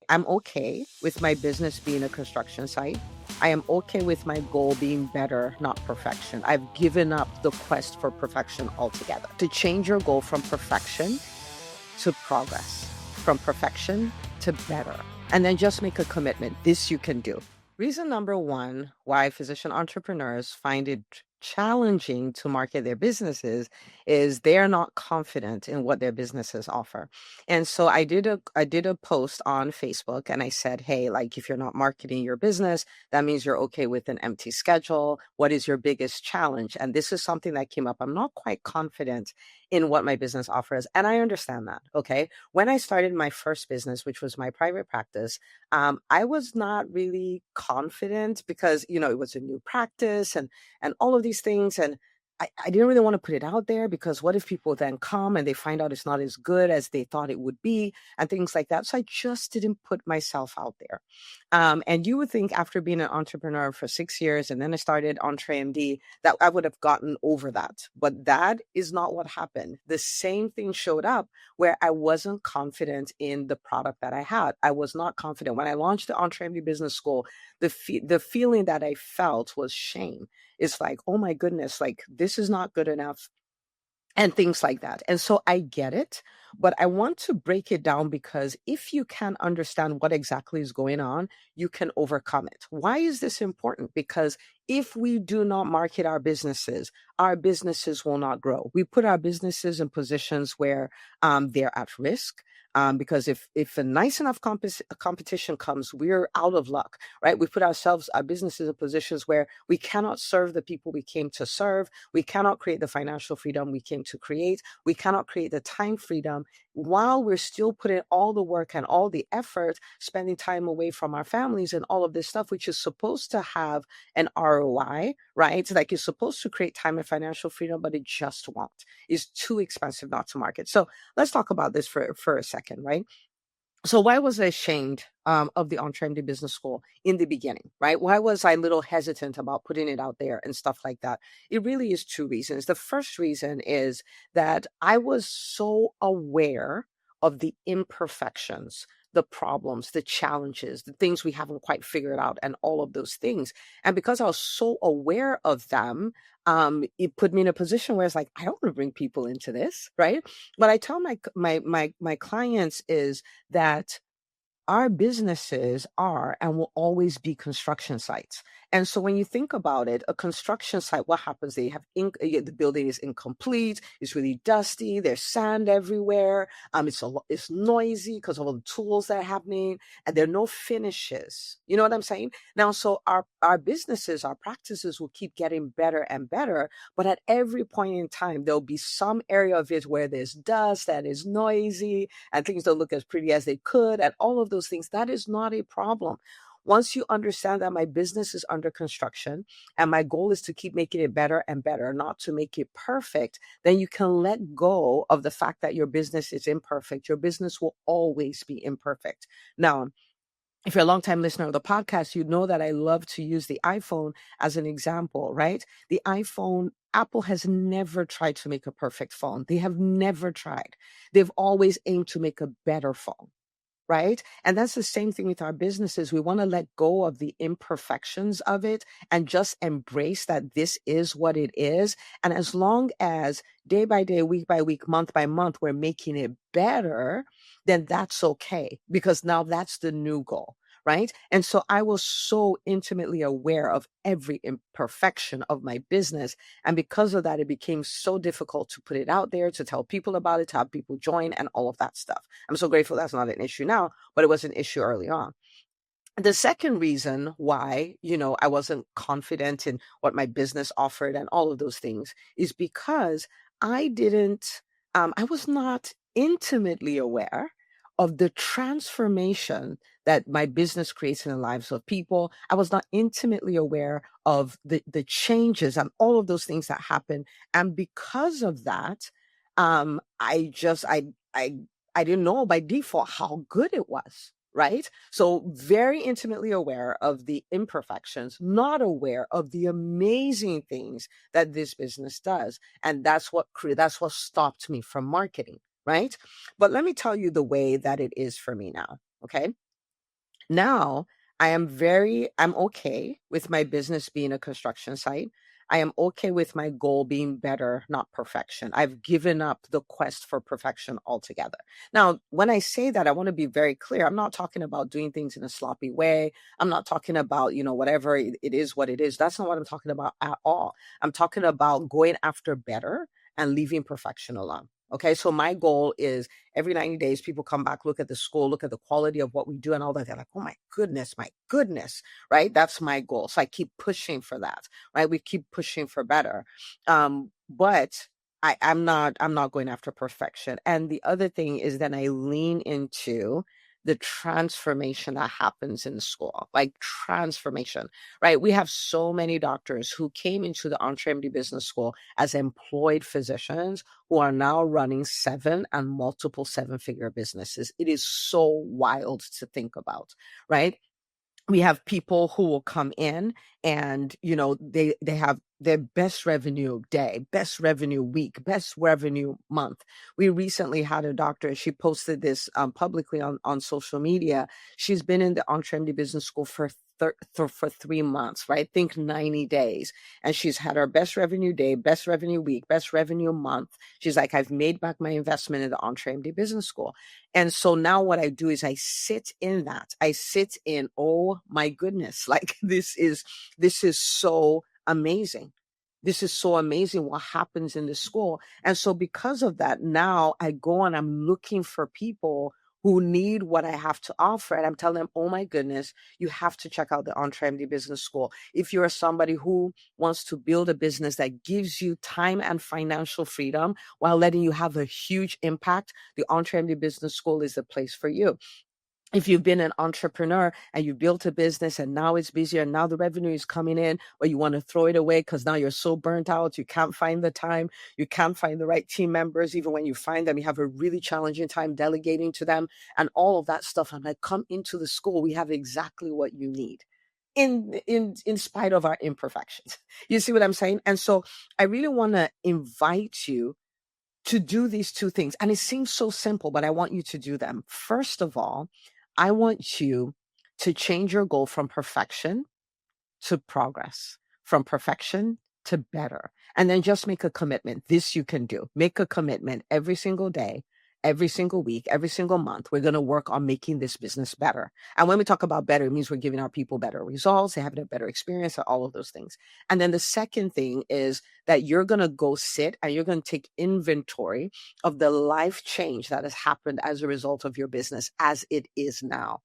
I'm okay with my business being a construction site. I am okay with my goal being better, not perfection. I've given up the quest for perfection altogether. To change your goal from perfection to progress, from perfection to better, and then just make a commitment. This you can do. Reason number one why physician entrepreneurs find it challenging to market their businesses is they're not confident in what their businesses offer. And so I did a post on Facebook and I said, hey, like if you're not marketing your business, that means you're okay with an empty schedule. What is your biggest challenge? And this is something that came up. I'm not quite confident in what my business offers. And I understand that. Okay. When I started my first business, which was my private practice, I was not really confident because, it was a new practice and all of these things. And I didn't really want to put it out there because what if people then come and they find out it's not as good as they thought it would be and things like that. So I just didn't put myself out there. And you would think after being an entrepreneur for 6 years and then I started EntreMD that I would have gotten over that. But that is not what happened. The same thing showed up where I wasn't confident in the product that I had. I was not confident. When I launched the EntreMD Business School, the feeling that I felt was shame. It's like, oh my goodness, like this is not good enough and things like that. And so I get it, but I want to break it down because if you can understand what exactly is going on, you can overcome it. Why is this important? Because if we do not market our businesses will not grow. We put our businesses in positions where they're at risk. Because if a nice enough competition comes, we're out of luck, right? We put our businesses in positions where we cannot serve the people we came to serve. We cannot create the financial freedom we came to create. We cannot create the time freedom while we're still putting all the work and all the effort, spending time away from our families and all of this stuff, which is supposed to have an ROI, right? Like it's supposed to create time and financial freedom, but it just won't. It's too expensive not to market. So let's talk about this for a second, right? So why was I ashamed of the EntreMD Business School in the beginning, right? Why was I a little hesitant about putting it out there and stuff like that? It really is two reasons. The first reason is that I was so aware of the imperfections, the problems, the challenges, the things we haven't quite figured out, and all of those things. And because I was so aware of them, it put me in a position where it's like, I don't want to bring people into this, right? What I tell my clients is that our businesses are and will always be construction sites. And so when you think about it, a construction site, what happens? They have the building is incomplete. It's really dusty. There's sand everywhere. It's noisy because of all the tools that are happening, and there are no finishes. You know what I'm saying? Now, so our businesses, our practices will keep getting better and better, but at every point in time, there'll be some area of it where there's dust that is noisy and things don't look as pretty as they could, and all of those things. That is not a problem. Once you understand that my business is under construction and my goal is to keep making it better and better, not to make it perfect, then you can let go of the fact that your business is imperfect. Your business will always be imperfect. Now, if you're a longtime listener of the podcast, you know that I love to use the iPhone as an example, right? The iPhone, Apple has never tried to make a perfect phone. They have never tried. They've always aimed to make a better phone, right? And that's the same thing with our businesses. We want to let go of the imperfections of it and just embrace that this is what it is. And as long as day by day, week by week, month by month, we're making it better, then that's okay because now that's the new goal. Right. And so I was so intimately aware of every imperfection of my business. And because of that, it became so difficult to put it out there, to tell people about it, to have people join, and all of that stuff. I'm so grateful that's not an issue now, but it was an issue early on. The second reason why, I wasn't confident in what my business offered and all of those things is because I was not intimately aware of the transformation that my business creates in the lives of people. I was not intimately aware of the changes and all of those things that happen. And because of that, I didn't know by default how good it was. Right. So very intimately aware of the imperfections, not aware of the amazing things that this business does. And that's what stopped me from marketing. Right. But let me tell you the way that it is for me now. Okay. Now, I'm okay with my business being a construction site. I am okay with my goal being better, not perfection. I've given up the quest for perfection altogether. Now, when I say that, I want to be very clear. I'm not talking about doing things in a sloppy way. I'm not talking about, whatever it is, what it is. That's not what I'm talking about at all. I'm talking about going after better and leaving perfection alone. Okay, so my goal is every 90 days, people come back, look at the school, look at the quality of what we do and all that. They're like, oh my goodness, right? That's my goal. So I keep pushing for that, right? We keep pushing for better. But I'm not going after perfection. And the other thing is then I lean into the transformation that happens in school, like transformation, right? We have so many doctors who came into the EntreMD business school as employed physicians who are now running seven and multiple seven-figure businesses. It is so wild to think about, right? We have people who will come in and they have their best revenue day, best revenue week, best revenue month. We recently had a doctor, she posted this publicly on social media. She's been in the EntreMD business school for 3 months, right? Think 90 days. And she's had her best revenue day, best revenue week, best revenue month. She's like, I've made back my investment in the EntreMD business school. And so now what I do is I sit in that. I sit in, oh my goodness, like this is so amazing. This is so amazing what happens in the school. And so because of that, now I go and I'm looking for people who need what I have to offer. And I'm telling them, oh my goodness, you have to check out the EntreMD Business School. If you're somebody who wants to build a business that gives you time and financial freedom while letting you have a huge impact, the EntreMD Business School is the place for you. If you've been an entrepreneur and you built a business and now it's busier and now the revenue is coming in, but you want to throw it away because now you're so burnt out, you can't find the time, you can't find the right team members. Even when you find them, you have a really challenging time delegating to them and all of that stuff. I'm like, come into the school. We have exactly what you need in spite of our imperfections. You see what I'm saying? And so I really want to invite you to do these two things. And it seems so simple, but I want you to do them. First of all, I want you to change your goal from perfection to progress, from perfection to better. And then just make a commitment. This you can do. Make a commitment every single day, every single week, every single month. We're going to work on making this business better. And when we talk about better, it means we're giving our people better results, they having a better experience, all of those things. And then the second thing is that you're going to go sit and you're going to take inventory of the life change that has happened as a result of your business as it is now.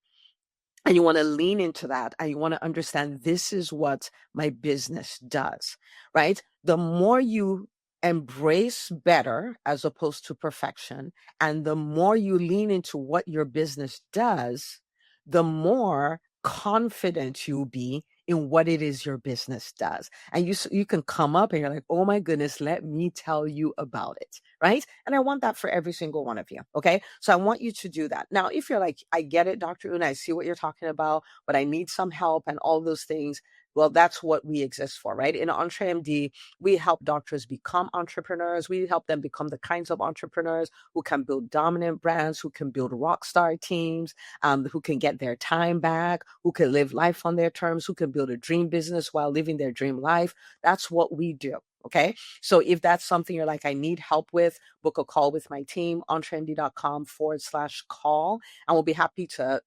And you want to lean into that and you want to understand this is what my business does, right? The more you embrace better as opposed to perfection, and the more you lean into what your business does, the more confident you'll be in what it is your business does. And you can come up and you're like, oh my goodness, let me tell you about it, right? And I want that for every single one of you, okay? So I want you to do that. Now, if you're like, I get it, Dr. Una, I see what you're talking about, but I need some help and all those things, well, that's what we exist for, right? In EntreMD, we help doctors become entrepreneurs. We help them become the kinds of entrepreneurs who can build dominant brands, who can build rock star teams, who can get their time back, who can live life on their terms, who can build a dream business while living their dream life. That's what we do. Okay. So if that's something you're like, I need help with, book a call with my team, entremd.com/call. And we'll be happy to,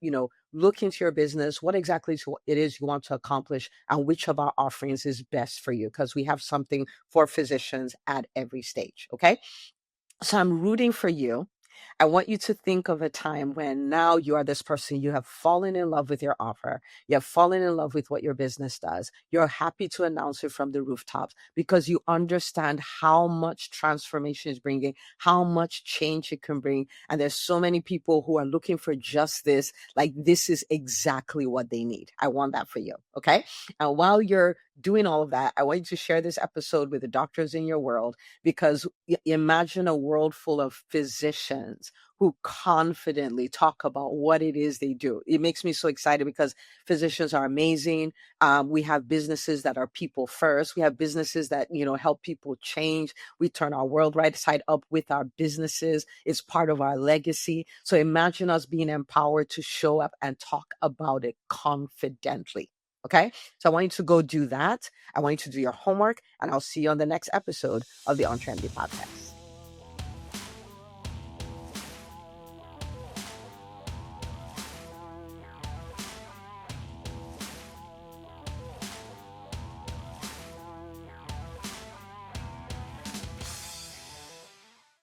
look into your business, what exactly it is you want to accomplish, and which of our offerings is best for you, because we have something for physicians at every stage. Okay. So I'm rooting for you. I want you to think of a time when now you are this person, you have fallen in love with your offer. You have fallen in love with what your business does. You're happy to announce it from the rooftops because you understand how much transformation is bringing, how much change it can bring. And there's so many people who are looking for just this, like this is exactly what they need. I want that for you. Okay. And while you're doing all of that, I want you to share this episode with the doctors in your world, because imagine a world full of physicians who confidently talk about what it is they do. It makes me so excited because physicians are amazing. We have businesses that are people first. We have businesses that, help people change. We turn our world right side up with our businesses. It's part of our legacy. So imagine us being empowered to show up and talk about it confidently. Okay. So I want you to go do that. I want you to do your homework, and I'll see you on the next episode of the EntreMD podcast.